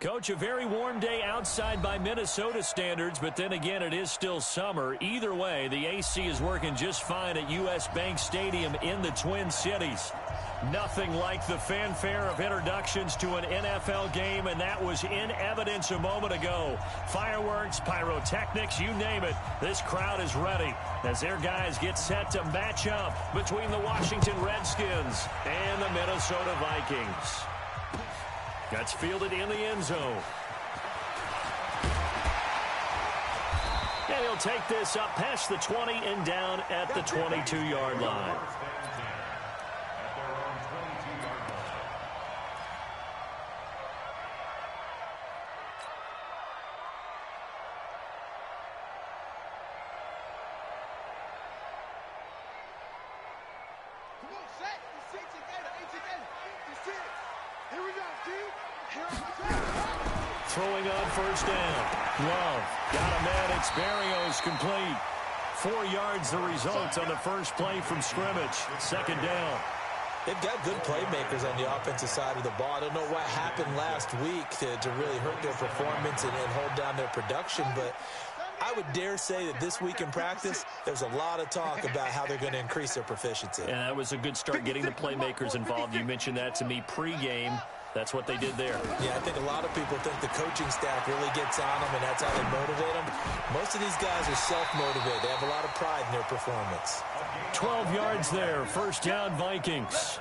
Coach, a very warm day outside by Minnesota standards, but then again, it is still summer. Either way, the AC is working just fine at U.S. Bank Stadium in the Twin Cities. Nothing like the fanfare of introductions to an NFL game, and that was in evidence a moment ago. Fireworks, pyrotechnics, you name it. This crowd is ready as their guys get set to match up between the Washington Redskins and the Minnesota Vikings. That's fielded in the end zone. And he'll take this up past the 20 and down at the 22-yard line. Throwing on first down. Love got a man. It's Berrios complete. 4 yards the result on the first play from scrimmage. Second down. They've got good playmakers on the offensive side of the ball. I don't know what happened last week to really hurt their performance and hold down their production, but I would dare say that this week in practice, there's a lot of talk about how they're going to increase their proficiency. And that was a good start, getting the playmakers involved. You mentioned that to me pregame. That's what they did there. Yeah, I think a lot of people think the coaching staff really gets on them, and that's how they motivate them. Most of these guys are self-motivated. They have a lot of pride in their performance. 12 yards there. First down, Vikings.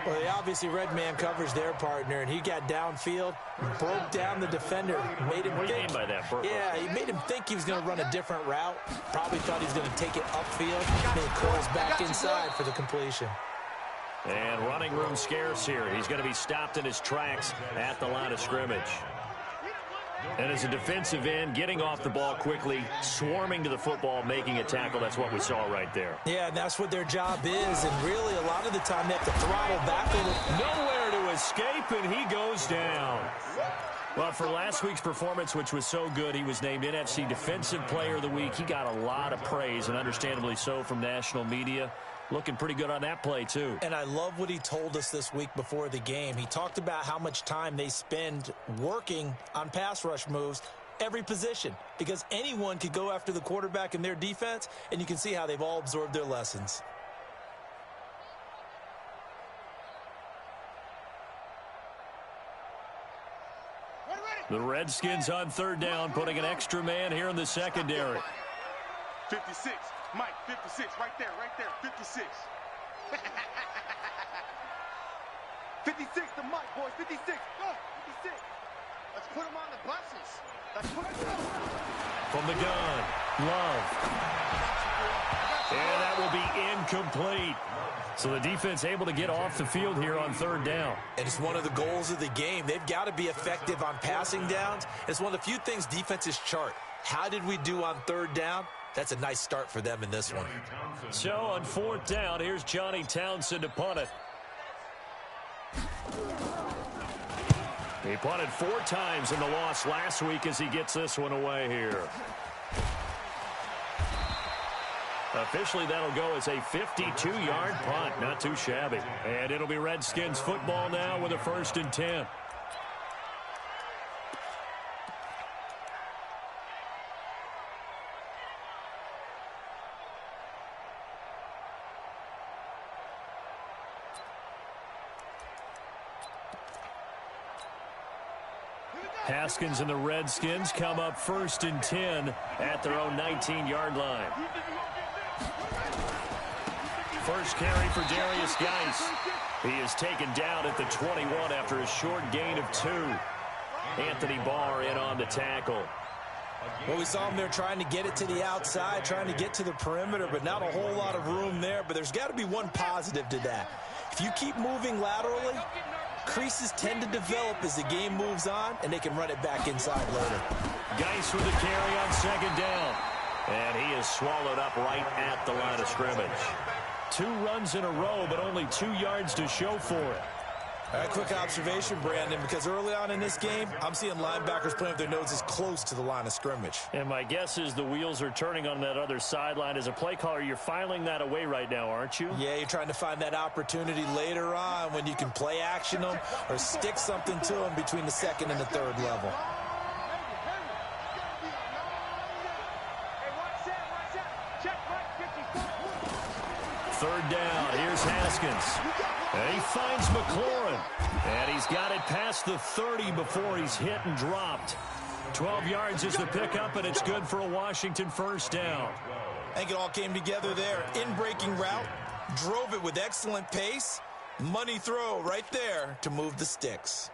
Well, they obviously red man covers their partner, and he got downfield, broke down the defender, made him What do you think. mean by that? Yeah, he made him think he was going to run a different route. Probably thought he was going to take it upfield, and then curls back inside for the completion. And running room scarce here. He's going to be stopped in his tracks at the line of scrimmage. And as a defensive end, getting off the ball quickly, swarming to the football, making a tackle. That's what we saw right there. Yeah, and that's what their job is. And really, a lot of the time, they have to throttle back a little. Nowhere to escape, and he goes down. Well, for last week's performance, which was so good, he was named NFC Defensive Player of the Week. He got a lot of praise, and understandably so, from national media. Looking pretty good on that play, too. And I love what he told us this week before the game. He talked about how much time they spend working on pass rush moves, every position, because anyone could go after the quarterback in their defense, and you can see how they've all absorbed their lessons. The Redskins on third down, putting an extra man here in the secondary. 56. Mike, 56, right there, 56. 56 to Mike, boys, 56. Go, 56. Let's put him on the buses. Let's put him on. From the gun, Love. And that will be incomplete. So the defense able to get off the field here on third down. And it's one of the goals of the game. They've got to be effective on passing downs. It's one of the few things defenses chart. How did we do on third down? That's a nice start for them in this one. So on fourth down, here's Johnny Townsend to punt it. He punted 4 times in the loss last week as he gets this one away here. Officially, that'll go as a 52-yard punt. Not too shabby. And it'll be Redskins football now with a 1st and 10. Haskins and the Redskins come up 1st and 10 at their own 19-yard line. First carry for Darius Geis. He is taken down at the 21 after a short gain of 2. Anthony Barr in on the tackle. Well, we saw him there trying to get it to the outside, trying to get to the perimeter, but not a whole lot of room there. But there's got to be one positive to that. If you keep moving laterally, creases tend to develop as the game moves on, and they can run it back inside later. Geis with the carry on 2nd down. And he is swallowed up right at the line of scrimmage. 2 runs in a row, but only 2 yards to show for it. All right, quick observation, Brandon, because early on in this game, I'm seeing linebackers playing with their noses close to the line of scrimmage. And my guess is the wheels are turning on that other sideline. As a play caller, you're filing that away right now, aren't you? Yeah, you're trying to find that opportunity later on when you can play action them or stick something to them between the second and the third level. Third down, here's Haskins. And he finds McLaurin. And he's got it past the 30 before he's hit and dropped. 12 yards is the pickup, and it's good for a Washington first down. I think it all came together there. In-breaking route, drove it with excellent pace. Money throw right there to move the sticks.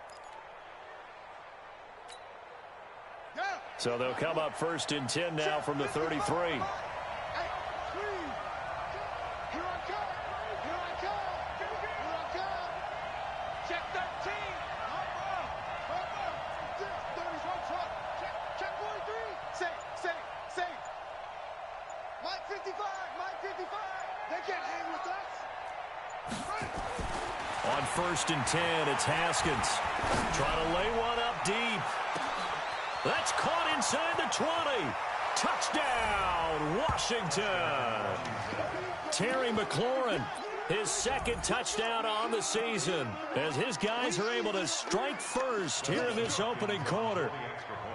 So they'll come up first and 10 now from the 33. On first and 10, it's Haskins. Trying to lay one up deep. That's caught inside the 20. Touchdown, Washington. Terry McLaurin, his second touchdown on the season, as his guys are able to strike first here in this opening quarter.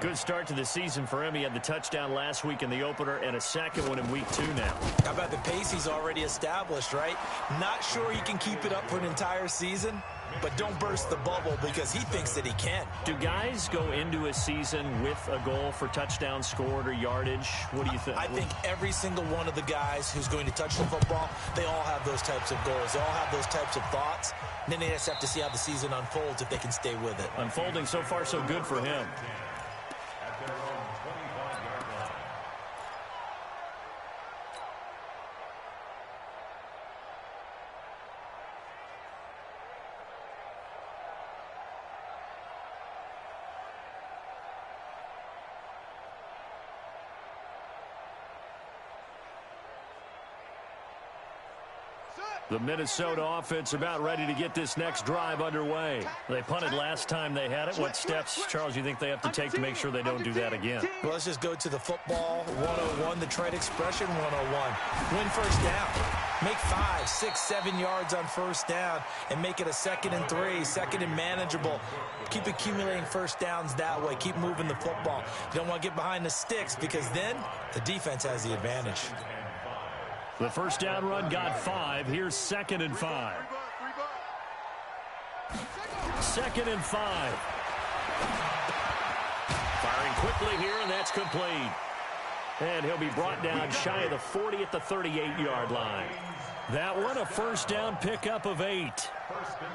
Good start to the season for him. He had the touchdown last week in the opener and a second one in week 2 now. How about the pace he's already established, right? Not sure he can keep it up for an entire season, but don't burst the bubble because he thinks that he can. Do guys go into a season with a goal for touchdowns scored or yardage? What do you think? I think every single one of the guys who's going to touch the football, they all have those types of goals. They all have those types of thoughts. And then they just have to see how the season unfolds if they can stay with it. Unfolding so far so good for him. The Minnesota offense about ready to get this next drive underway. They punted last time they had it. What steps, Charles, you think they have to take to make sure they don't do that again? Well, let's just go to the football 101, the trade expression 101. Win first down. Make 5, 6, 7 yards on first down and make it a 2nd and 3, second and manageable. Keep accumulating first downs that way. Keep moving the football. You don't want to get behind the sticks because then the defense has the advantage. The first down run got 5. Here's 2nd and 5. 2nd and 5. Firing quickly here, and that's complete. And he'll be brought down shy of the 40 at the 38-yard line. That one, a first down pickup of 8.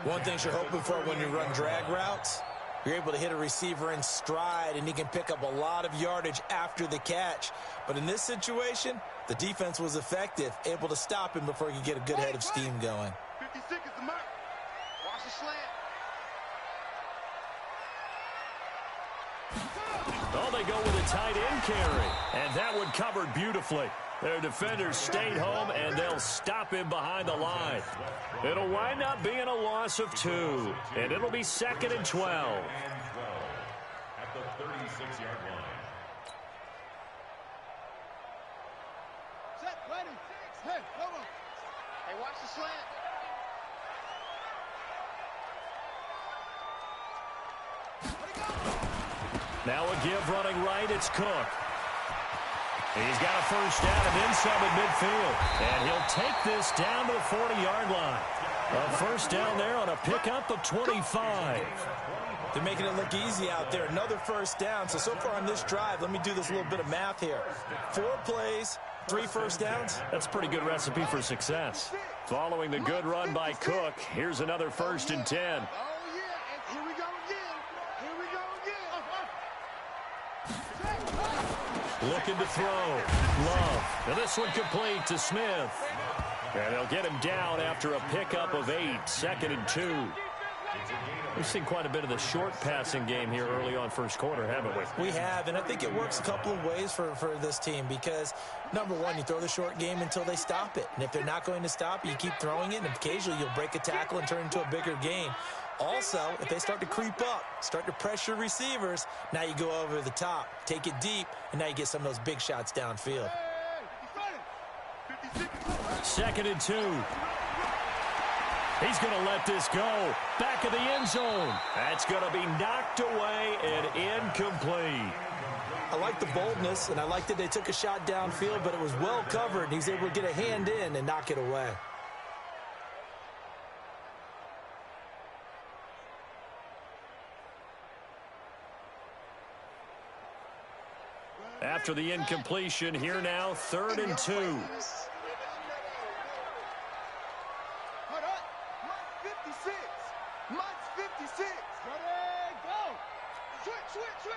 One thing you're hoping for when you run drag routes, you're able to hit a receiver in stride, and he can pick up a lot of yardage after the catch. But in this situation, the defense was effective, able to stop him before he could get a good head of steam going. 56 is the mark. Watch the slant. Oh, they go with a tight end carry. And that one covered beautifully. Their defenders stayed home, and they'll stop him behind the line. It'll wind up being a loss of 2. And it'll be 2nd and 12. At the 36-yard line. Set, ready. Hey, come on. Hey, watch the slant. Now a give running right, it's Cook. He's got a first down and then some at midfield. And he'll take this down to the 40-yard line. A first down there on a pickup of 25. They're making it look easy out there. Another first down. So far on this drive, let me do this little bit of math here. 4 plays, 3 first downs. That's a pretty good recipe for success. Following the good run by Cook, here's another 1st and 10. Oh, yeah. And here we go again. Here we go again. Looking to throw. Love. Now this one complete to Smith. And they'll get him down after a pickup of 8. 2nd and 2. We've seen quite a bit of the short passing game here early on first quarter, haven't we? We have, and I think it works a couple of ways for this team because, number one, you throw the short game until they stop it. And if they're not going to stop it, you keep throwing it, and occasionally you'll break a tackle and turn it into a bigger gain. Also, if they start to creep up, start to pressure receivers, now you go over the top, take it deep, and now you get some of those big shots downfield. 2nd and 2. He's going to let this go. Back of the end zone. That's going to be knocked away and incomplete. I like the boldness, and I like that they took a shot downfield, but it was well covered. He's able to get a hand in and knock it away. After the incompletion, here now, 3rd and 2. Hold up. Mike 56. Mike's 56. Ready, go. Switch. 66.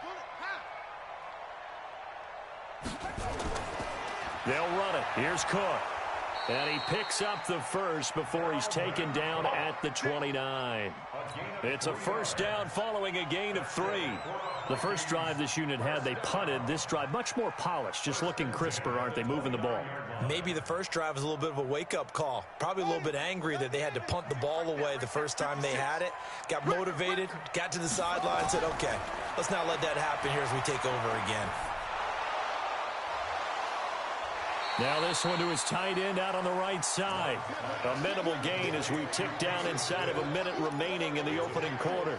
Pull it. They'll run it. Here's Cook. And he picks up the first before he's taken down at the 29. It's a first down following a gain of 3. The first drive this unit had, they punted. This drive, much more polished, just looking crisper, aren't they, moving the ball? Maybe the first drive was a little bit of a wake-up call. Probably a little bit angry that they had to punt the ball away the first time they had it. Got motivated, got to the sideline, said, okay, let's not let that happen here as we take over again. Now this one to his tight end out on the right side. A minimal gain as we tick down inside of a minute remaining in the opening quarter.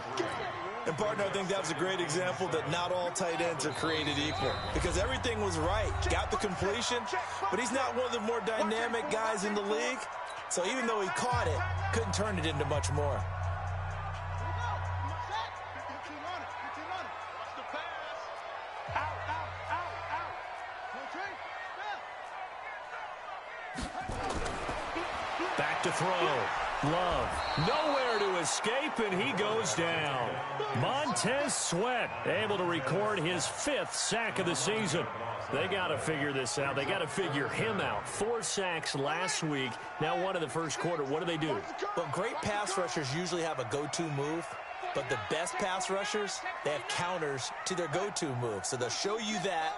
And, partner, I think that was a great example that not all tight ends are created equal because everything was right. Got the completion, but he's not one of the more dynamic guys in the league. So even though he caught it, couldn't turn it into much more. Back to throw. Love. Nowhere to escape, and he goes down. Montez Sweat able to record his 5th sack of the season. They got to figure this out. They got to figure him out. 4 sacks last week. Now one in the first quarter. What do? Well, great pass rushers usually have a go-to move, but the best pass rushers, they have counters to their go-to move. So they'll show you that.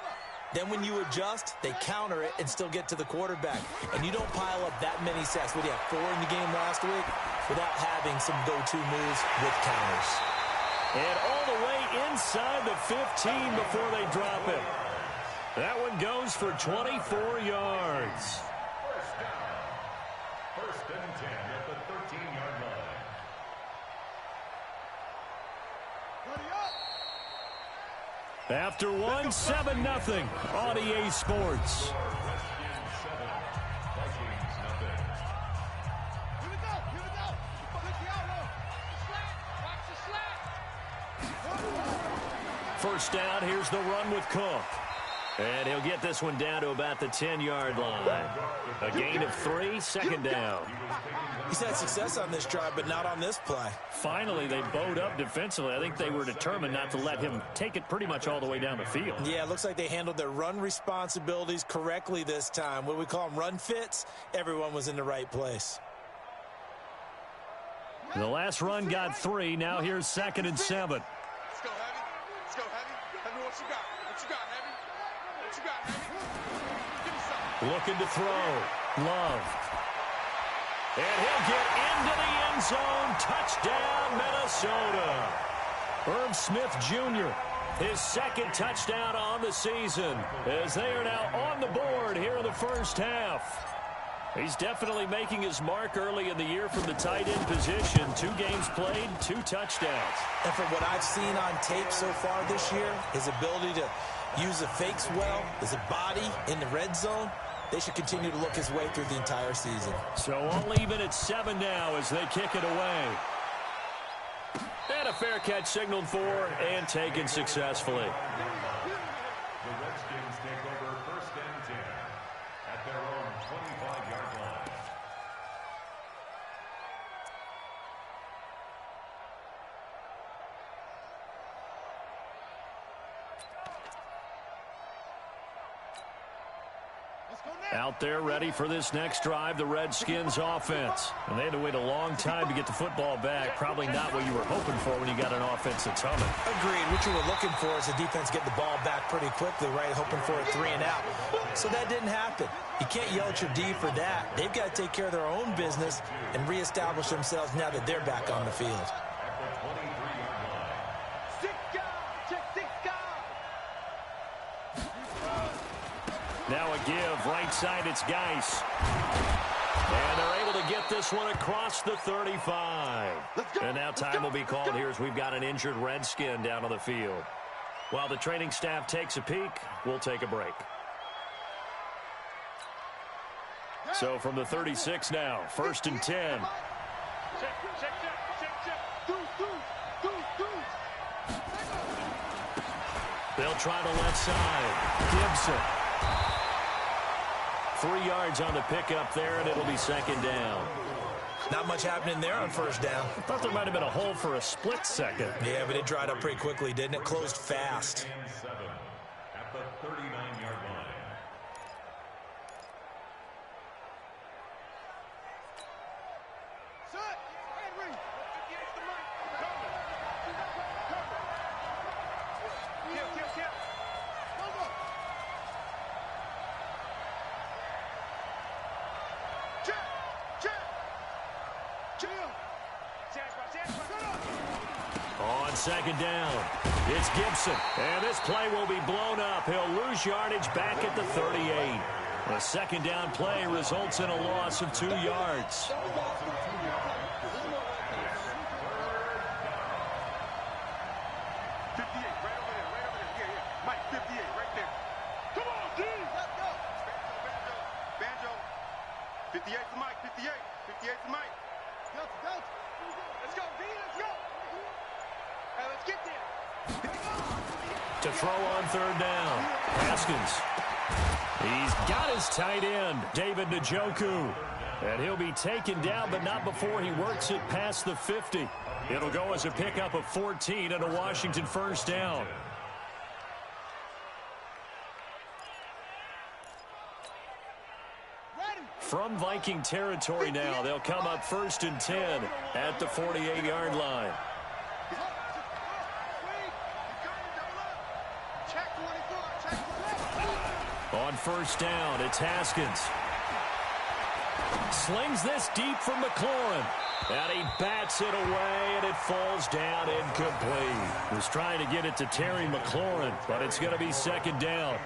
Then when you adjust, they counter it and still get to the quarterback. And you don't pile up that many sacks. What do you have, 4 in the game last week? Without having some go-to moves with counters. And all the way inside the 15 before they drop it. That one goes for 24 yards. First and 10 at the 13-yard line. After one, 7-0 on EA Sports. First down, here's the run with Cook. And he'll get this one down to about the 10-yard line. A gain of 3, 2nd down. He's had success on this drive, but not on this play. Finally, they bowed up defensively. I think they were determined not to let him take it pretty much all the way down the field. Yeah, it looks like they handled their run responsibilities correctly this time. What we call them run fits, everyone was in the right place. The last run got 3. Now here's 2nd and 7. Let's go, Heavy. Let's go, Heavy. Heavy, what you got? What you got, Heavy? What you got, Heavy? Give me something. Looking to throw. Love. And he'll get into the end zone. Touchdown, Minnesota. Irv Smith Jr., his 2nd touchdown on the season as they are now on the board here in the first half. He's definitely making his mark early in the year from the tight end position. 2 games played, 2 touchdowns. And from what I've seen on tape so far this year, his ability to use the fakes well, his body in the red zone, they should continue to look his way through the entire season. So all even at 7 now as they kick it away. And a fair catch signaled for and taken successfully. The Redskins take over 1st and 10 at their own 25-yard line. Let's go. Out there ready for this next drive, the Redskins offense. And they had to wait a long time to get the football back. Probably not what you were hoping for when you got an offense that's humming. Agreed. What you were looking for is the defense get the ball back pretty quickly, right? Hoping for a 3 and out. So that didn't happen. You can't yell at your D for that. They've got to take care of their own business and reestablish themselves now that they're back on the field. Now a give, right side, it's Geis. And they're able to get this one across the 35. And now time will be called here as we've got an injured Redskin down on the field. While the training staff takes a peek, we'll take a break. So from the 36 now, 1st and 10. They'll try the left side. Gibson. 3 yards on the pickup there, and it'll be 2nd down. Not much happening there on 1st down. I thought there might have been a hole for a split second. Yeah, but it dried up pretty quickly, didn't it? Closed fast. At the 39-yard line. On 2nd down, it's Gibson. And this play will be blown up. He'll lose yardage back at the 38. A 2nd down play results in a loss of 2 yards. Mike, 58, right there. Come on, D! Let's go! Banjo. 58 to Mike, 58. 58 to Mike. Let's go, D, let's go! Hey, let's get there. To throw on 3rd down, Haskins. He's got his tight end, David Njoku. And he'll be taken down, but not before he works it past the 50. It'll go as a pickup of 14 and a Washington 1st down. From Viking territory now, they'll come up 1st and 10 at the 48-yard line. On 1st down, it's Haskins. Slings this deep from McLaurin. And he bats it away, and it falls down incomplete. Was trying to get it to Terry McLaurin, but it's going to be 2nd down.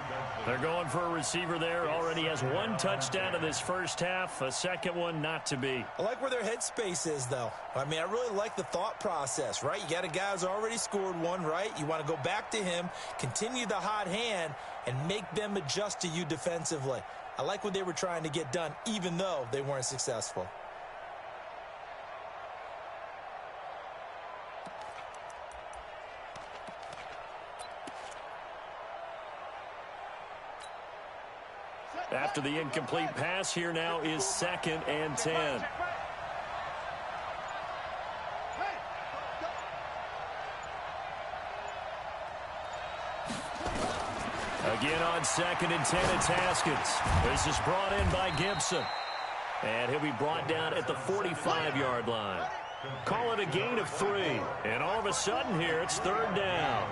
They're going for a receiver there. Already has 1 touchdown in this 1st half. A 2nd one not to be. I like where their headspace is, though. I mean, I really like the thought process, right? You got a guy who's already scored 1, right? You want to go back to him, continue the hot hand, and make them adjust to you defensively. I like what they were trying to get done, even though they weren't successful. After the incomplete pass, here now is 2nd and 10. Again on 2nd and 10, it's Haskins. This is brought in by Gibson. And he'll be brought down at the 45-yard line. Call it a gain of 3. And all of a sudden here, it's 3rd down.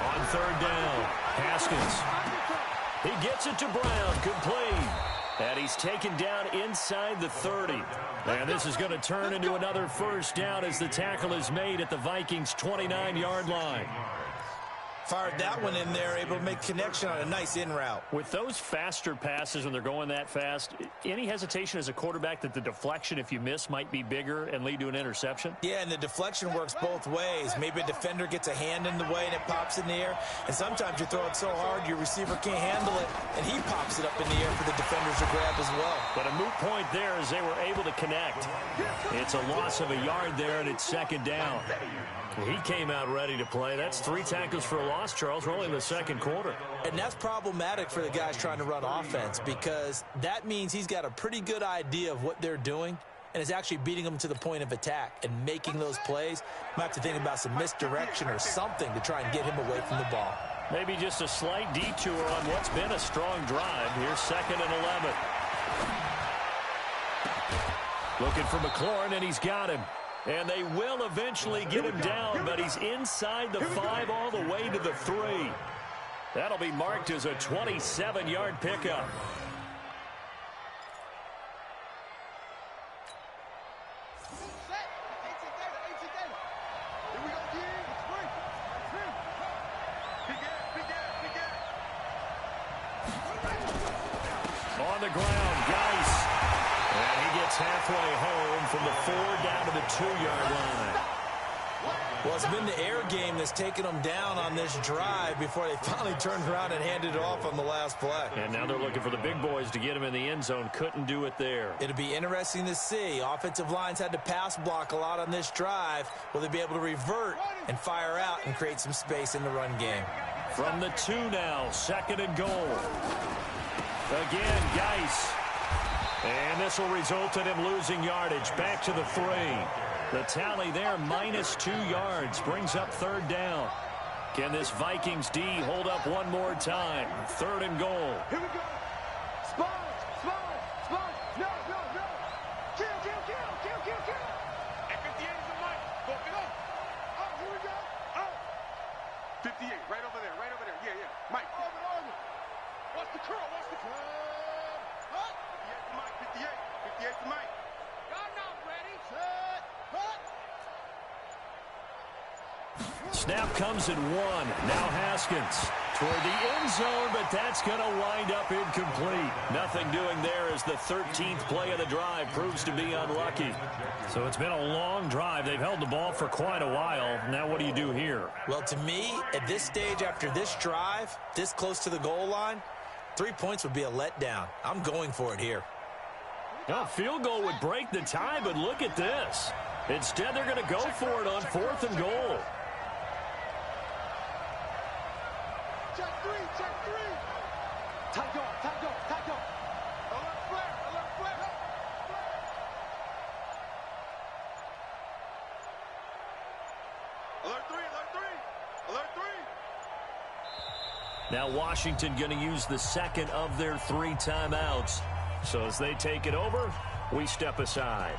On 3rd down, Haskins. He gets it to Brown, complete. And he's taken down inside the 30. And this is going to turn into another 1st down as the tackle is made at the Vikings' 29-yard line. Fired that one in there, able to make connection on a nice in route. With those faster passes when they're going that fast, any hesitation as a quarterback that the deflection, if you miss, might be bigger and lead to an interception? Yeah, and the deflection works both ways. Maybe a defender gets a hand in the way and it pops in the air. And sometimes you throw it so hard your receiver can't handle it, and he pops it up in the air for the defenders to grab as well. But a moot point there as they were able to connect. It's a loss of a yard there, and it's 2nd down. He came out ready to play. That's 3 tackles for a loss, Charles. We're only in the 2nd quarter. And that's problematic for the guys trying to run offense because that means he's got a pretty good idea of what they're doing and is actually beating them to the point of attack and making those plays. Might have to think about some misdirection or something to try and get him away from the ball. Maybe just a slight detour on what's been a strong drive. Here's 2nd and 11. Looking for McLaurin, and he's got him. And they will eventually get him down, but he's inside the 5 all the way to the 3. That'll be marked as a 27-yard pickup. On the ground, Geis. And he gets halfway home from the 4 down to the 2-yard line. Well, it's been the air game that's taken them down on this drive before they finally turned around and handed it off on the last play. And now they're looking for the big boys to get him in the end zone. Couldn't do it there. It'll be interesting to see. Offensive lines had to pass block a lot on this drive. Will they be able to revert and fire out and create some space in the run game? From the 2 now, 2nd and goal. Again, Geis. And this will result in him losing yardage. Back to the 3. The tally there, -2 yards, brings up 3rd down. Can this Vikings D hold up one more time? 3rd and goal. Here we go. Spot. No. Kill. And 58 is the mic. Go. Oh, here we go. Oh. 58, right over there. Yeah. Mike. Over. Watch the curl. Huh? 58 the mic. 58 the mic. Y'all not ready. Set. Hut. Snap comes at 1. Now Haskins toward the end zone, but that's going to wind up incomplete. Nothing doing there as the 13th play of the drive proves to be unlucky. So it's been a long drive. They've held the ball for quite a while. Now what do you do here? Well, to me, at this stage after this drive, this close to the goal line, 3 points would be a letdown. I'm going for it here. A field goal would break the tie, but look at this. Instead, they're going to go for it on 4th and goal. Check three. Tight dog. Alert flare. Alert 3. Now Washington going to use the 2nd of their 3 timeouts. So as they take it over, we step aside.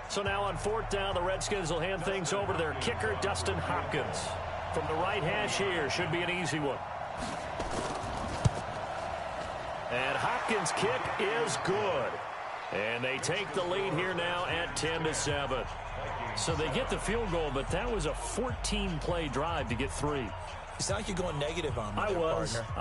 So now on 4th down, the Redskins will hand things over to their kicker, Dustin Hopkins. From the right hash here, should be an easy one. And Hopkins' kick is good. And they take the lead here now at 10-7. So they get the field goal, but that was a 14-play drive to get 3. You sound like you're going negative on me, I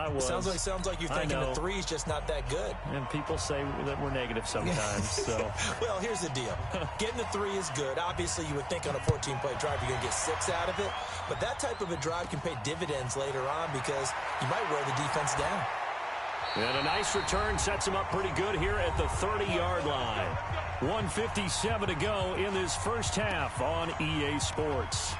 was. Sounds like you're thinking the 3 is just not that good. And people say that we're negative sometimes. So, well, here's the deal. Getting the 3 is good. Obviously, you would think on a 14-play drive you're going to get 6 out of it. But that type of a drive can pay dividends later on because you might wear the defense down. And a nice return sets him up pretty good here at the 30-yard line. 1:57 to go in this first half on EA Sports.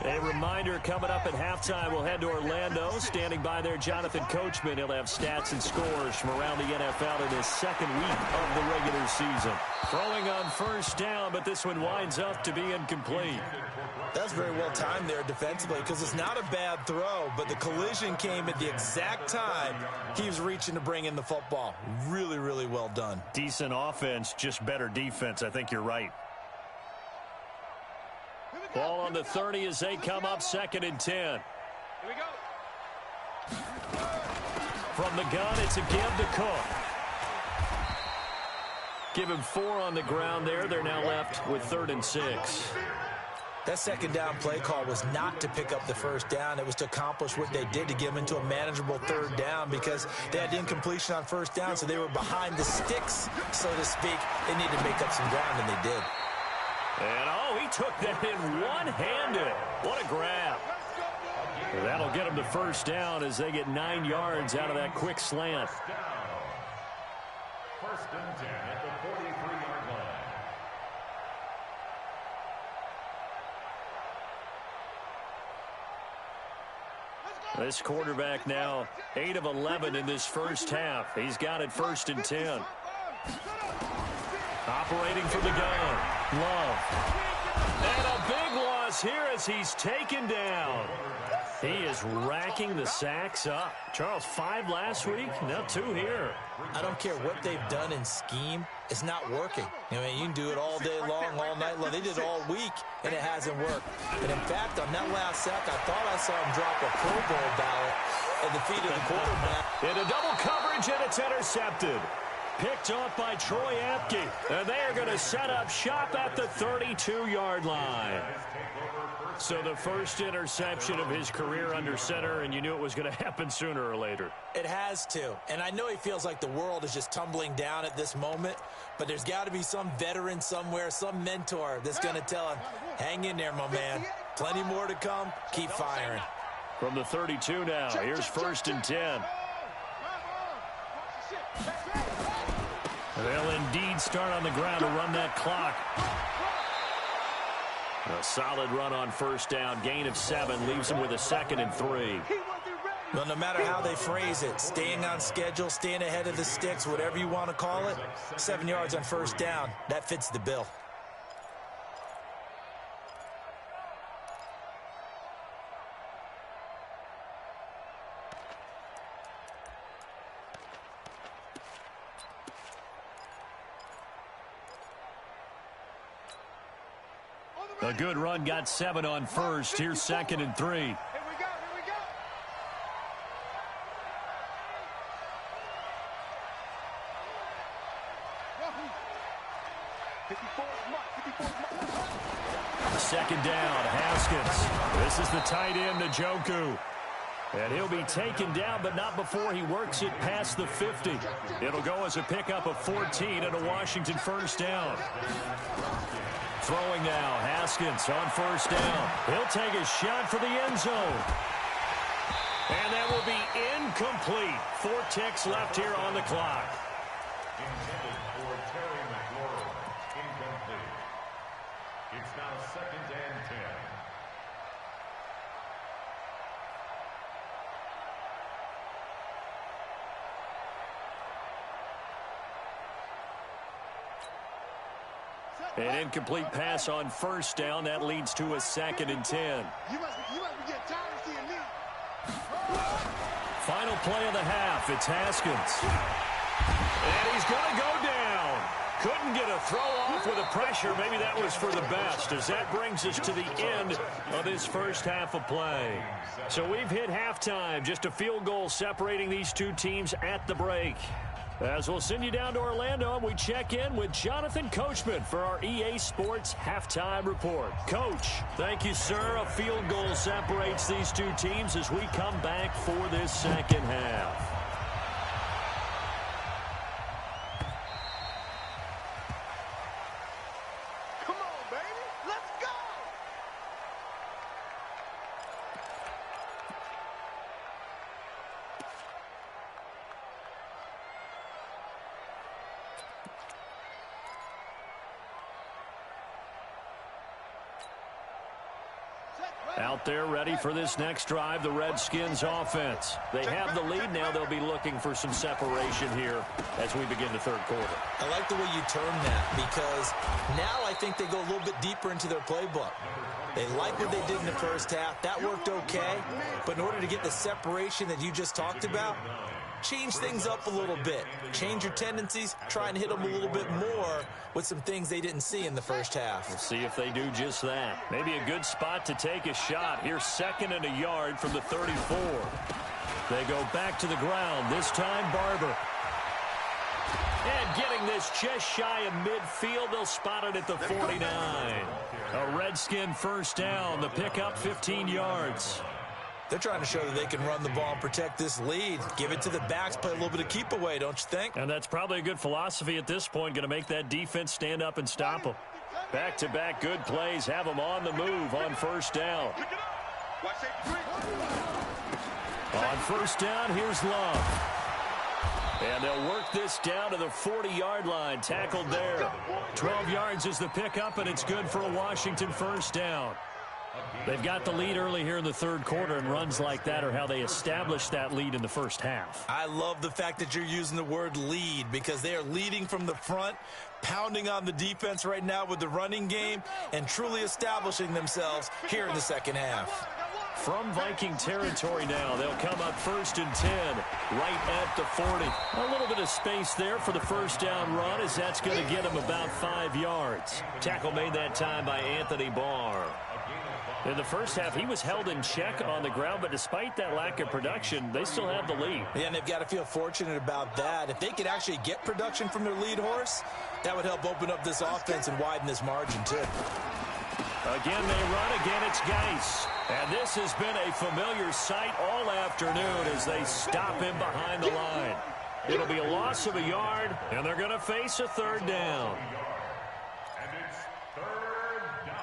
A reminder, coming up at halftime, we'll head to Orlando. Standing by there, Jonathan Coachman. He'll have stats and scores from around the NFL in his 2nd week of the regular season. Throwing on 1st down, but this one winds up to be incomplete. That's very well timed there defensively because it's not a bad throw, but the collision came at the exact time he was reaching to bring in the football. Really, really well done. Decent offense, just better defense. I think you're right. Ball on the 30 as they come up 2nd and 10. Here we go. From the gun, it's a give to Cook. Give him 4 on the ground there. They're now left with 3rd and 6. That 2nd down play call was not to pick up the 1st down. It was to accomplish what they did to get them into a manageable 3rd down because they had incompletion on 1st down, so they were behind the sticks, so to speak. They needed to make up some ground, and they did. And, he took that in one-handed. What a grab. That'll get them to 1st down as they get 9 yards out of that quick slant. 1st and 10 at the 43-yard line. This quarterback now 8 of 11 in this first half. He's got it 1st and 10. Operating from the gun. Love. And a big loss here as he's taken down. He is racking the sacks up. Charles, 5 last week, now 2 here. I don't care what they've done in scheme. It's not working. I mean, you can do it all day long, all night long. They did it all week, and it hasn't worked. And, in fact, on that last sack, I thought I saw him drop a Pro Bowl ballot at the feet of the quarterback. Into double coverage, and it's intercepted. Picked off by Troy Apke. And they are going to set up shop at the 32-yard line. So the first interception of his career under center, and you knew it was going to happen sooner or later. It has to. And I know he feels like the world is just tumbling down at this moment, but there's got to be some veteran somewhere, some mentor that's going to tell him, hang in there, my man. Plenty more to come. Keep firing. From the 32 now, here's 1st and 10. They'll indeed start on the ground to run that clock. A solid run on 1st down. Gain of 7 leaves him with a 2nd and 3. Well, no matter how they phrase it, staying on schedule, staying ahead of the sticks, whatever you want to call it, 7 yards on 1st down, that fits the bill. A good run got 7 on 1st. Here's 2nd and 3. Here we go, here we go. Second down, Haskins. This is the tight end, Njoku. And he'll be taken down, but not before he works it past the 50. It'll go as a pickup of 14 and a Washington 1st down. Throwing now, Haskins on 1st down. He'll take a shot for the end zone. And that will be incomplete. 4 ticks left here on the clock. Intended for Terry McLaurin. Incomplete. It's now 2nd and 10. An incomplete pass on 1st down. That leads to a 2nd and 10. You must be getting tired of seeing me. Final play of the half. It's Haskins. And he's going to go down. Couldn't get a throw off with the pressure. Maybe that was for the best, as that brings us to the end of this first half of play. So we've hit halftime. Just a field goal separating these two teams at the break. As we'll send you down to Orlando, and we check in with Jonathan Coachman for our EA Sports Halftime Report. Coach, thank you, sir. A field goal separates these two teams as we come back for this second half. Come on, baby. Let's go. Out there ready for this next drive, the Redskins offense. They have the lead now. They'll be looking for some separation here as we begin the third quarter. I like the way you term that, because now I think they go a little bit deeper into their playbook. They like what they did in the first half. That worked okay. But in order to get the separation that you just talked about, change things up a little bit. Change your tendencies. Try and hit them a little bit more with some things they didn't see in the first half. We'll see if they do just that. Maybe a good spot to take a shot. Here's 2nd and a yard from the 34. They go back to the ground. This time, Barber. And getting this just shy of midfield. They'll spot it at the 49. A Redskin 1st down. The pickup 15 yards. They're trying to show that they can run the ball and protect this lead. Give it to the backs, play a little bit of keep away, don't you think? And that's probably a good philosophy at this point. Going to make that defense stand up and stop them. Back-to-back good plays. Have them on the move on 1st down. On 1st down, here's Love. And they'll work this down to the 40-yard line. Tackled there. 12 yards is the pickup, and it's good for a Washington 1st down. They've got the lead early here in the third quarter, and runs like that are how they establish that lead in the first half. I love the fact that you're using the word lead because they are leading from the front, pounding on the defense right now with the running game, and truly establishing themselves here in the second half. From Viking territory now, they'll come up 1st and 10, right at the 40. A little bit of space there for the first down run, as that's going to get them about 5 yards. Tackle made that time by Anthony Barr. In the first half, he was held in check on the ground, but despite that lack of production, they still have the lead. Yeah, and they've got to feel fortunate about that. If they could actually get production from their lead horse, that would help open up this offense and widen this margin, too. Again, they run. Again, it's Geis. And this has been a familiar sight all afternoon as they stop him behind the line. It'll be a loss of a yard, and they're going to face a third down. And it's third down.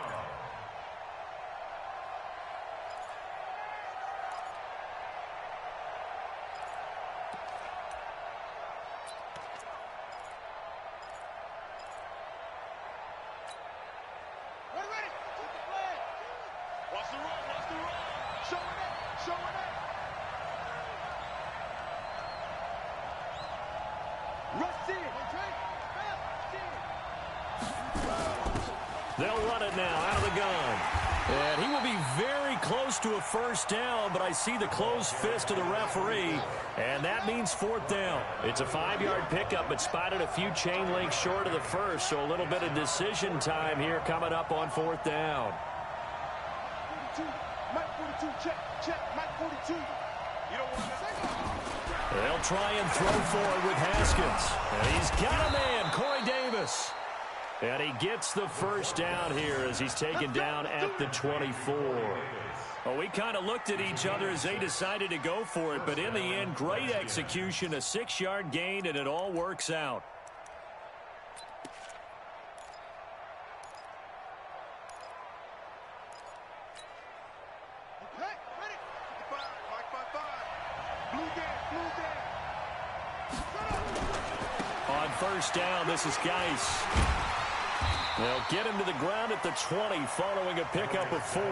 Watch the run, watch the run. Showing it, showing it. Rush in. They'll run it now out of the gun. And he will be very close to a first down, but I see the closed fist of the referee, and that means 4th down. It's a 5-yard pickup, but spotted a few chain links short of the first, so a little bit of decision time here coming up on 4th down. 42, Mike 42, check, Mike 42. You don't want to They'll try and throw forward with Haskins. And he's got a man, Corey Davis. And he gets the first down here as he's taken down at the 24. Well, we kind of looked at each other as they decided to go for it, but in the end, great execution, a 6-yard gain, and it all works out. On first down, this is Geis. They'll get him to the ground at the 20 following a pickup of 4.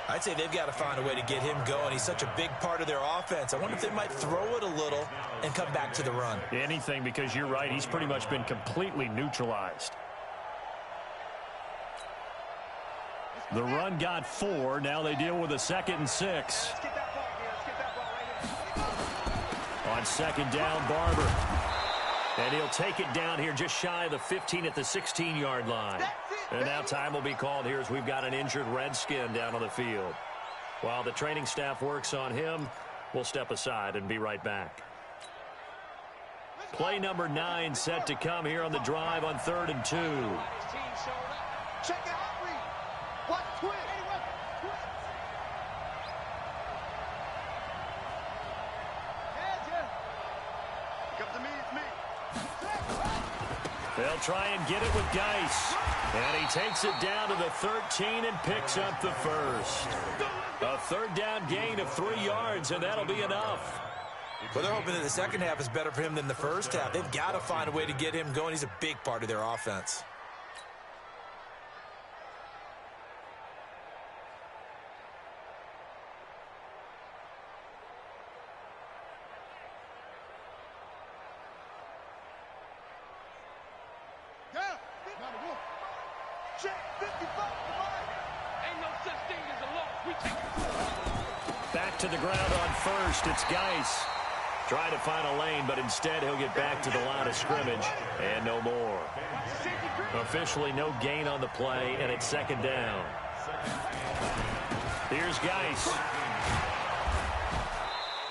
I'd say they've got to find a way to get him going. He's such a big part of their offense. I wonder if they might throw it a little and come back to the run. Anything, because you're right, he's pretty much been completely neutralized. The run got 4. Now they deal with a 2nd and 6. On 2nd down, Barber. And he'll take it down here just shy of the 15 at the 16-yard line. And now time will be called here as we've got an injured Redskin down on the field. While the training staff works on him, we'll step aside and be right back. Play number 9 set to come here on the drive on 3rd and 2. Check it out, Reed. What? Twin. Come to me, it's me. They'll try and get it with Geis. And he takes it down to the 13 and picks up the first. A 3rd down gain of 3 yards, and that'll be enough. Well, they're hoping that the second half is better for him than the first half. They've got to find a way to get him going. He's a big part of their offense. Back to the ground on first. It's Geis. Trying to find a lane, but instead he'll get back to the line of scrimmage. And no more. Officially no gain on the play, and it's 2nd down. Here's Geis.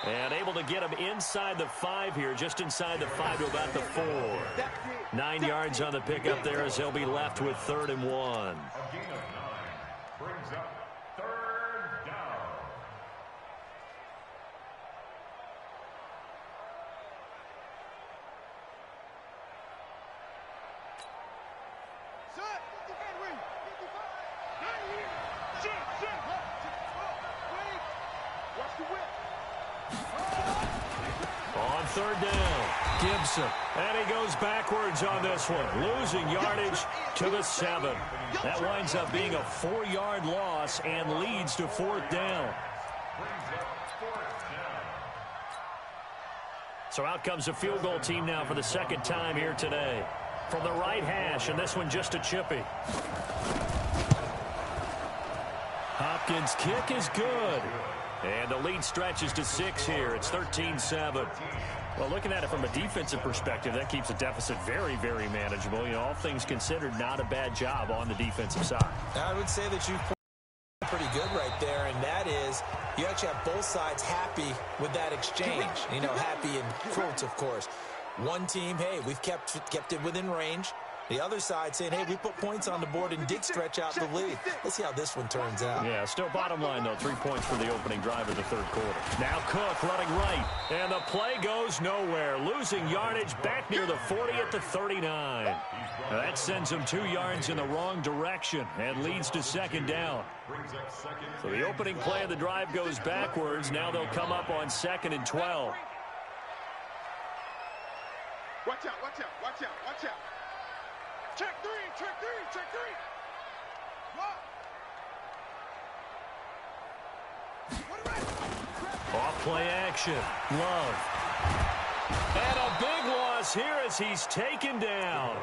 And able to get him inside the 5 here, just inside the 5 to about the 4. 9 yards on the pickup there as he'll be left with 3rd and 1. A gain of 9 brings up 3rd down. On third down, Gibson. And he goes backwards on this one, losing yardage to the 7. That winds up being a 4-yard loss and leads to 4th down. So out comes the field goal team now for the second time here today. From the right hash, and this one just a chippy. Hopkins' kick is good. And the lead stretches to 6 here. It's 13-7. Well, looking at it from a defensive perspective, that keeps the deficit very, very manageable. You know, all things considered, not a bad job on the defensive side. I would say that you've pretty good right there, and that is you actually have both sides happy with that exchange. You know, happy in quotes, of course. One team, hey, we've kept it within range. The other side saying, hey, we put points on the board and did stretch out the lead. Let's see how this one turns out. Yeah, still bottom line, though. 3 points for the opening drive of the third quarter. Now Cook running right, and the play goes nowhere. Losing yardage back near the 40 at the 39. Now that sends him 2 yards in the wrong direction and leads to 2nd down. So the opening play of the drive goes backwards. Now they'll come up on 2nd and 12. Watch out, watch out, watch out, watch out. Check 3, check 3, check 3. Off play action. Love. And a big loss here as he's taken down.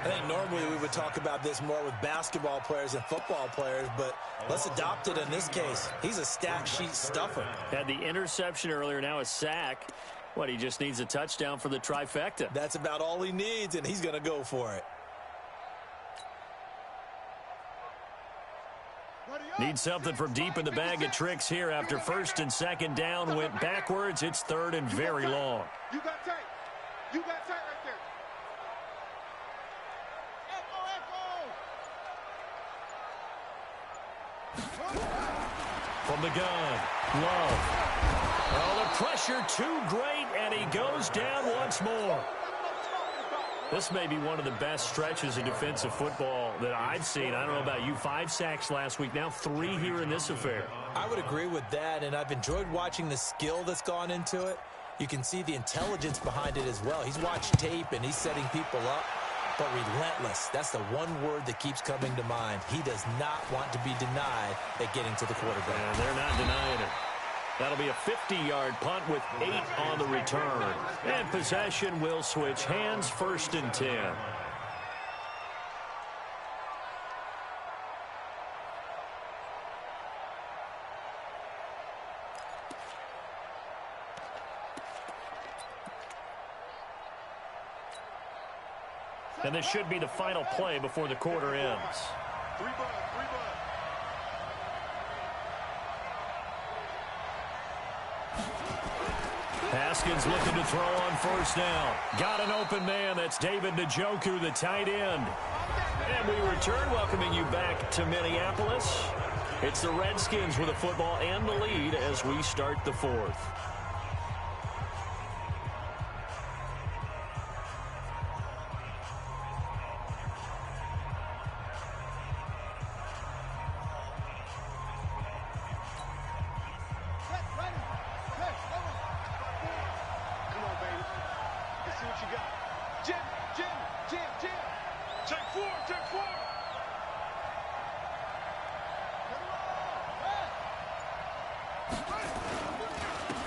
I think normally we would talk about this more with basketball players and football players, but let's adopt it in this case. He's a stat sheet stuffer. Had the interception earlier, now a sack. What, he just needs a touchdown for the trifecta. That's about all he needs, and he's going to go for it. Needs something from deep in the bag of tricks here after 1st and 2nd down went backwards. It's 3rd and very long. You got tight. You got tight right there. Echo, echo. From the gun, Love. Oh, the pressure too great, and he goes down once more. This may be one of the best stretches of defensive football that I've seen. I don't know about you. 5 sacks last week, now 3 here in this affair. I would agree with that, and I've enjoyed watching the skill that's gone into it. You can see the intelligence behind it as well. He's watched tape, and he's setting people up, but relentless. That's the one word that keeps coming to mind. He does not want to be denied at getting to the quarterback. And they're not denying it. That'll be a 50-yard punt with 8 on the return. And possession will switch hands, 1st and 10. And this should be the final play before the quarter ends. 3 bud, 3 bud. Haskins looking to throw on 1st down. Got an open man. That's David Njoku, the tight end. And we return, welcoming you back to Minneapolis. It's the Redskins with the football and the lead as we start the 4th.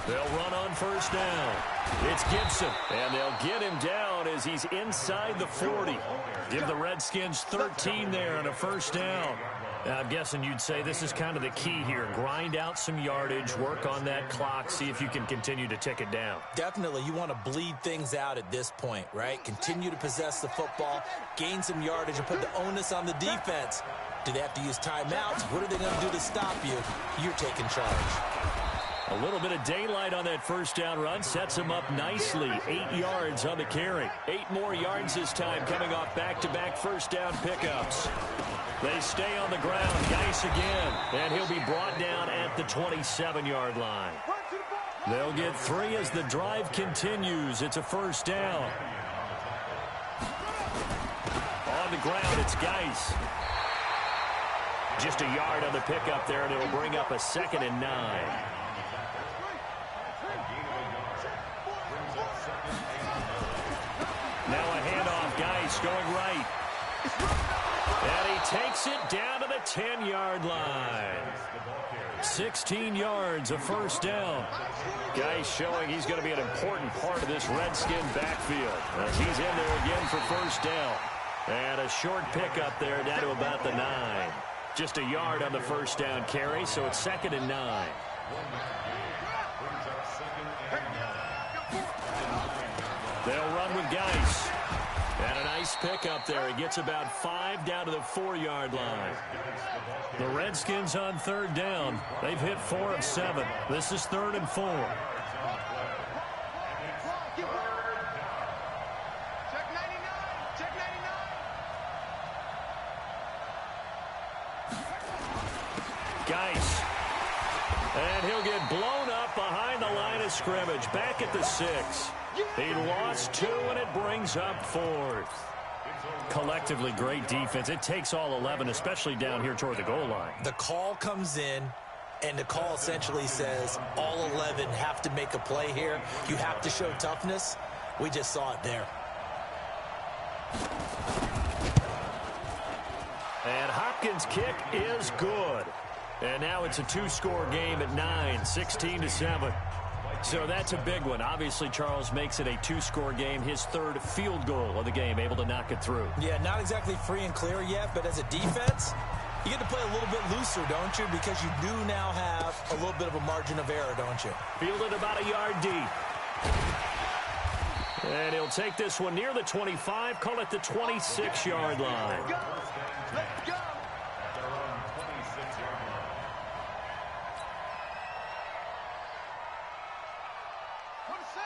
They'll run on 1st down. It's Gibson, and they'll get him down as he's inside the 40. Give the Redskins 13 there on a 1st down. I'm guessing you'd say this is kind of the key here. Grind out some yardage, work on that clock, see if you can continue to tick it down. Definitely, you want to bleed things out at this point, right? Continue to possess the football, gain some yardage, and put the onus on the defense. Do they have to use timeouts? What are they going to do to stop you? You're taking charge. A little bit of daylight on that 1st down run sets him up nicely. 8 yards on the carry. 8 more yards this time coming off back-to-back 1st down pickups. They stay on the ground. Geis again. And he'll be brought down at the 27-yard line. They'll get 3 as the drive continues. It's a 1st down. On the ground, it's Geis. Just a yard on the pickup there, and it'll bring up a 2nd and 9. This going right. And he takes it down to the 10-yard line. 16 yards, a first down. Guys showing he's going to be an important part of this Redskin backfield as he's in there again for first down. And a short pickup there down to about the 9. Just a yard on the first down carry, so it's 2nd and 9. They'll run with Geis. And a nice pickup there. He gets about 5 down to the 4-yard line. The Redskins on 3rd down. They've hit 4 of 7. This is 3rd and 4. Check 99. Check 99. Geis. And he'll get blown up behind the line of scrimmage. Back at the 6. He lost 2, and it brings up 4th. Collectively, great defense. It takes all 11, especially down here toward the goal line. The call comes in, and the call essentially says all 11 have to make a play here. You have to show toughness. We just saw it there. And Hopkins' kick is good. And now it's a 2-score game at 9, 16-7. So that's a big one. Obviously, Charles makes it a 2-score game. His 3rd field goal of the game, able to knock it through. Yeah, not exactly free and clear yet, but as a defense, you get to play a little bit looser, don't you? Because you do now have a little bit of a margin of error, don't you? Fielded about a yard deep. And he'll take this one near the 25, call it the 26-yard line. Let's go.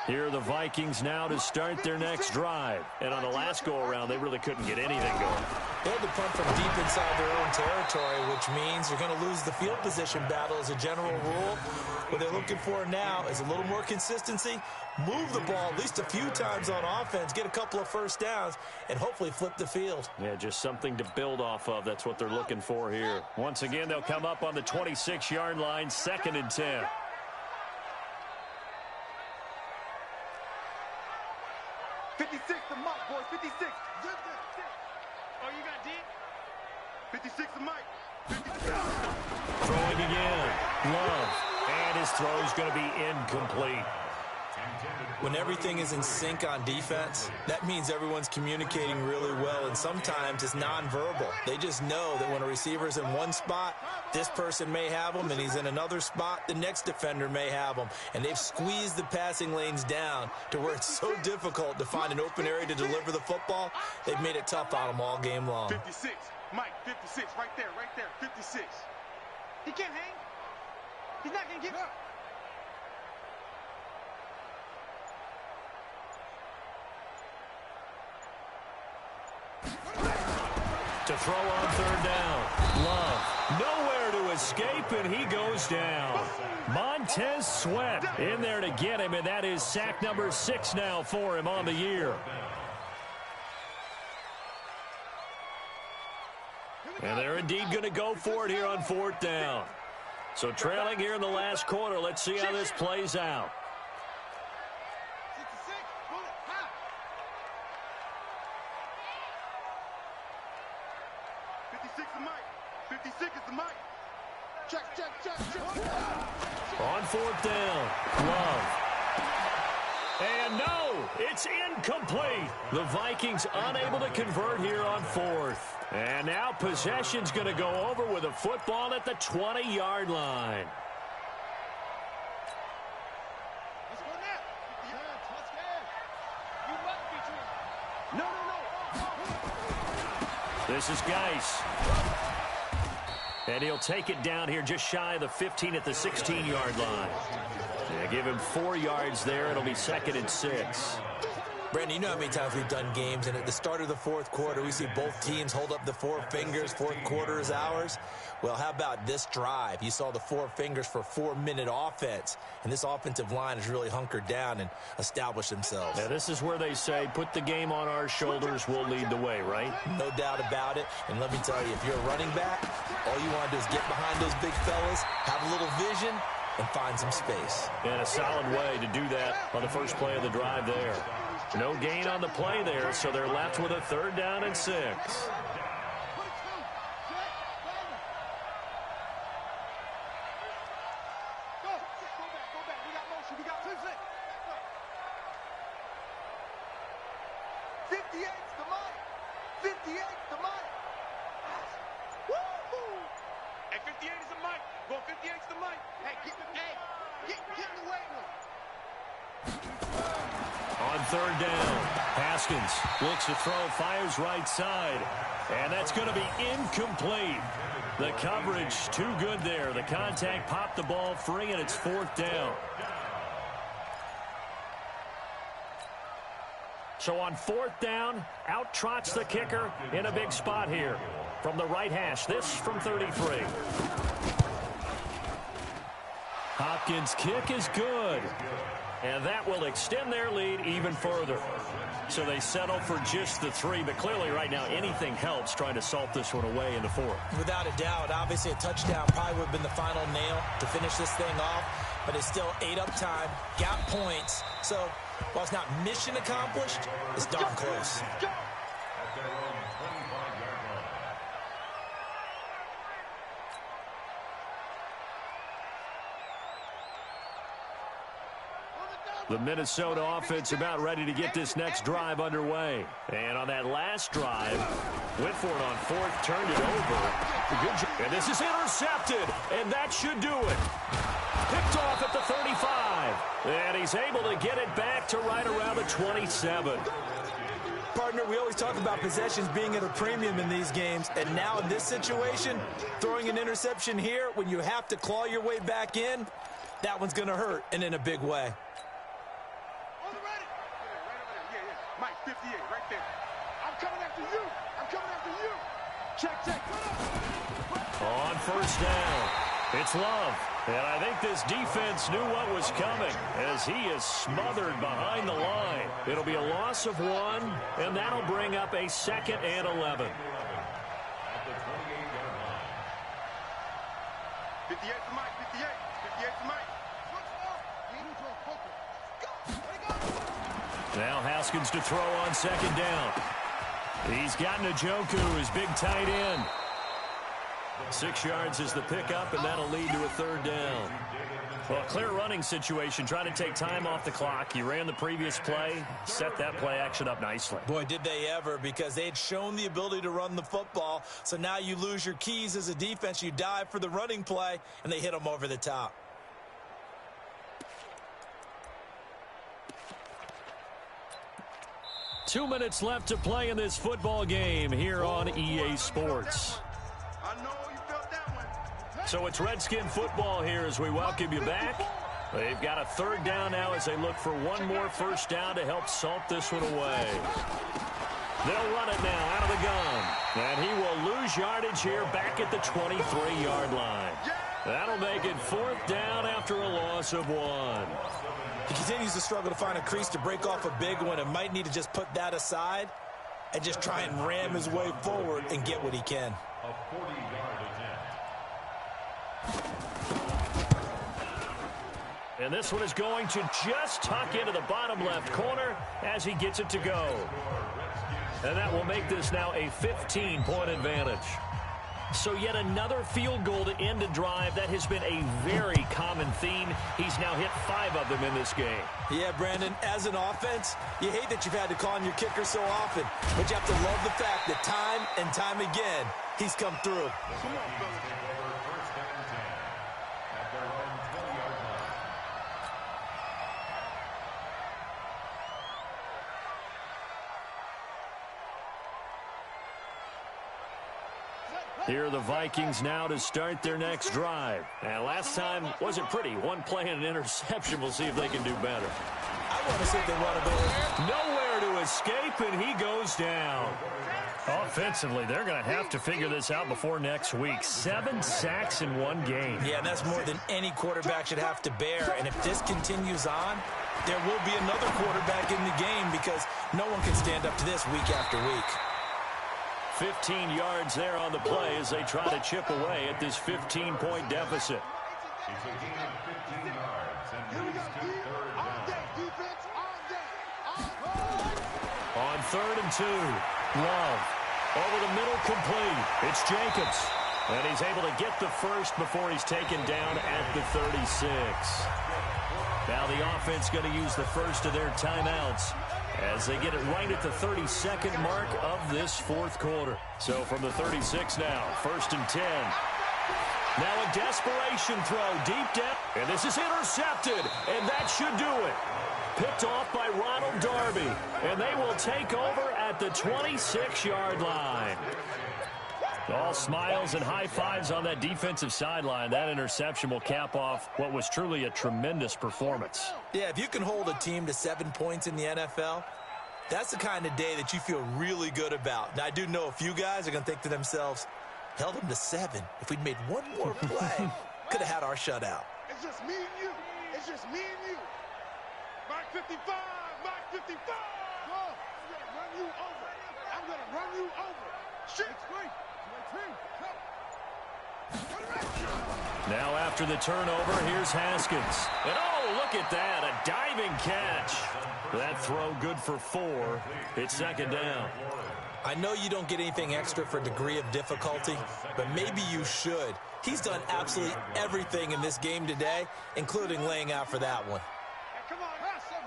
Here are the Vikings now to start their next drive. And on the last go-around, they really couldn't get anything going. They had to punt from deep inside their own territory, which means you're going to lose the field position battle as a general rule. What they're looking for now is a little more consistency, move the ball at least a few times on offense, get a couple of first downs, and hopefully flip the field. Yeah, just something to build off of. That's what they're looking for here. Once again, they'll come up on the 26-yard line, 2nd and 10. 56 to Mike, boys. 56. Oh, you got D? 56 to Mike. 56. Throwing again. Love. And his throw is going to be incomplete. When everything is in sync on defense, that means everyone's communicating really well, and sometimes it's nonverbal. They just know that when a receiver's in one spot, this person may have him, and he's in another spot, the next defender may have him. And they've squeezed the passing lanes down to where it's so difficult to find an open area to deliver the football. They've made it tough on them all game long. 56. Mike, 56. Right there, 56. He can't hang. He's not going to give up. To throw on 3rd down. Love. Nowhere to escape, and he goes down. Montez Sweat in there to get him, and that is sack number 6 now for him on the year. And they're indeed going to go for it here on 4th down. So trailing here in the last quarter. Let's see how this plays out. 56 to Mike. 56 is the Mike. Check. On 4th down. Love. And no, it's incomplete. The Vikings unable to convert here on 4th. And now possession's going to go over with a football at the 20-yard line. Let's go now. You must be true. No. This is Geis. And he'll take it down here just shy of the 15 at the 16-yard line. Yeah, give him 4 yards there. It'll be 2nd and 6. Brandon, you know how many times we've done games, and at the start of the 4th quarter, we see both teams hold up the 4 fingers, 4th quarter is ours. Well, how about this drive? You saw the 4 fingers for 4-minute offense, and this offensive line has really hunkered down and established themselves. Now, this is where they say, put the game on our shoulders, we'll lead the way, right? No doubt about it, and let me tell you, if you're a running back, all you want to do is get behind those big fellas, have a little vision, and find some space. And a solid way to do that on the first play of the drive there. No gain on the play there, so they're left with a 3rd down and 6. On 3rd down, Haskins looks to throw, fires right side, and that's going to be incomplete. The coverage too good there. The contact popped the ball free, and it's 4th down. So on 4th down, out trots the kicker in a big spot here. From the right hash, this from 33. Hopkins' kick is good. And that will extend their lead even further. So they settle for just the 3, but clearly right now anything helps trying to salt this one away in the 4th. Without a doubt, obviously a touchdown probably would have been the final nail to finish this thing off, but it's still ate up time, got points. So while it's not mission accomplished, it's darn close. The Minnesota offense about ready to get this next drive underway. And on that last drive, went for it on 4th, turned it over. And this is intercepted, and that should do it. Picked off at the 35. And he's able to get it back to right around the 27. Partner, we always talk about possessions being at a premium in these games, and now in this situation, throwing an interception here when you have to claw your way back in, that one's going to hurt, and in a big way. Mike, 58, right there. I'm coming after you. I'm coming after you. Check. On 1st down, it's Love. And I think this defense knew what was coming as he is smothered behind the line. It'll be a loss of 1, and that'll bring up a 2nd and 11. 58 for Mike, 58. 58 for Mike. Now Haskins to throw on 2nd down. He's got Njoku, his big tight end. 6 yards is the pickup, and that'll lead to a 3rd down. Well, clear running situation, trying to take time off the clock. He ran the previous play, set that play action up nicely. Boy, did they ever, because they had shown the ability to run the football. So now you lose your keys as a defense. You dive for the running play, and they hit them over the top. Two minutes left to play in this football game here on EA Sports. I know you felt that one. So it's Redskin football here as we welcome you back. They've got a 3rd down now as they look for one more 1st down to help salt this one away. They'll run it now out of the gun. And he will lose yardage here back at the 23-yard line. That'll make it 4th down after a loss of 1. He continues to struggle to find a crease to break off a big one and might need to just put that aside and just try and ram his way forward and get what he can. A 40-yard attempt. And this one is going to just tuck into the bottom left corner as he gets it to go. And that will make this now a 15-point advantage. So yet another field goal to end a drive. That has been a very common theme. He's now hit 5 of them in this game. Yeah, Brandon, as an offense, you hate that you've had to call on your kicker so often, but you have to love the fact that time and time again, he's come through. Come on, fellas. First down and 10 at their own 20-yard line. Here are the Vikings now to start their next drive. And last time wasn't pretty. One play and an interception. We'll see if they can do better. I want to see if they want to go. Nowhere to escape, and he goes down. Offensively, they're going to have to figure this out before next week. 7 sacks in one game. Yeah, and that's more than any quarterback should have to bear. And if this continues on, there will be another quarterback in the game because no one can stand up to this week after week. 15 yards there on the play as they try to chip away at this 15-point deficit. It's a gain of 15 yards and moves to 3rd down. 3rd and 2. Love. Over the middle, complete. It's Jacobs. And he's able to get the first before he's taken down at the 36. Now the offense going to use the first of their timeouts as they get it right at the 32nd mark of this fourth quarter. So from the 36 now, 1st and 10. Now a desperation throw deep down. And this is intercepted. And that should do it. Picked off by Ronald Darby. And they will take over at the 26-yard line. All smiles and high fives on that defensive sideline. That interception will cap off what was truly a tremendous performance. Yeah, if you can hold a team to 7 points in the NFL, that's the kind of day that you feel really good about. Now, I do know a few guys are going to think to themselves, held them to 7. If we'd made one more play, could have had our shutout. It's just me and you. It's just me and you. Mark 55. Mark 55. Go. I'm going to run you over. I'm going to run you over. Shit. Now after the turnover, here's Haskins. And oh, look at that, a diving catch. That throw good for 4. It's 2nd down. I know you don't get anything extra for degree of difficulty, but maybe you should. He's done absolutely everything in this game today, including laying out for that one. Hey, come on, hustle.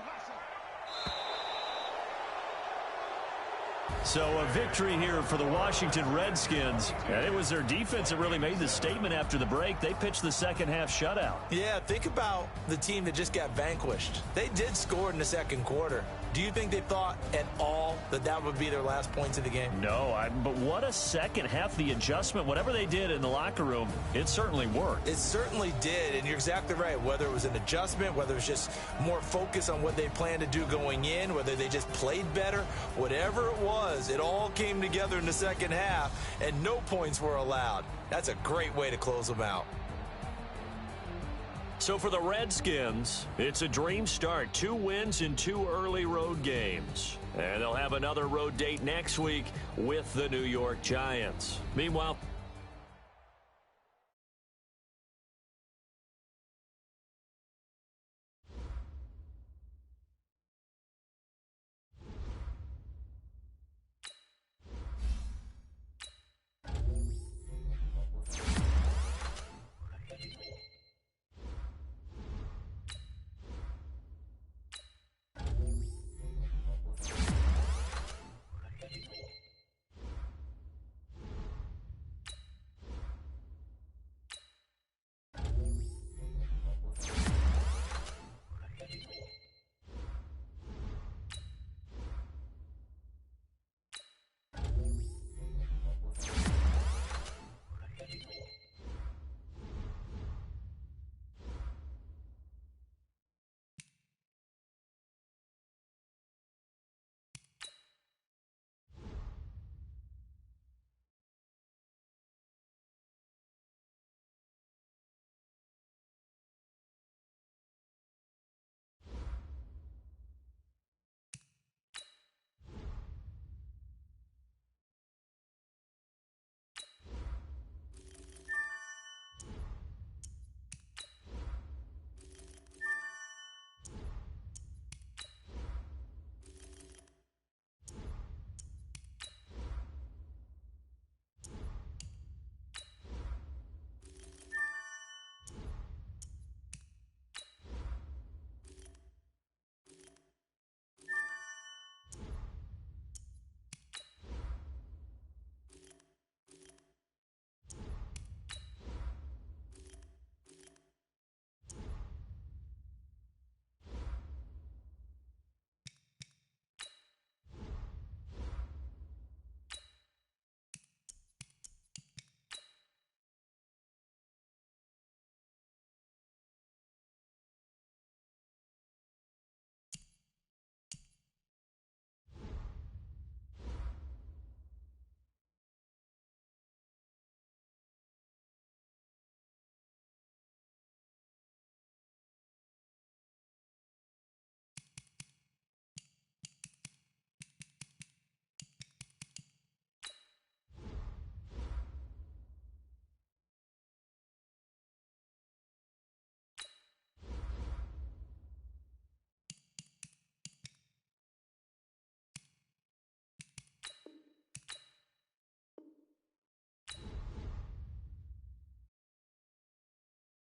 So a victory here for the Washington Redskins. And it was their defense that really made the statement after the break. They pitched the second half shutout. Yeah, think about the team that just got vanquished. They did score in the second quarter. Do you think they thought at all that that would be their last points of the game? No, but what a second half. The adjustment, whatever they did in the locker room, it certainly worked. It certainly did, and you're exactly right. Whether it was an adjustment, whether it was just more focus on what they planned to do going in, whether they just played better, whatever it was, it all came together in the second half, and no points were allowed. That's a great way to close them out. So for the Redskins, it's a dream start. 2 wins in 2 early road games. And they'll have another road date next week with the New York Giants. Meanwhile,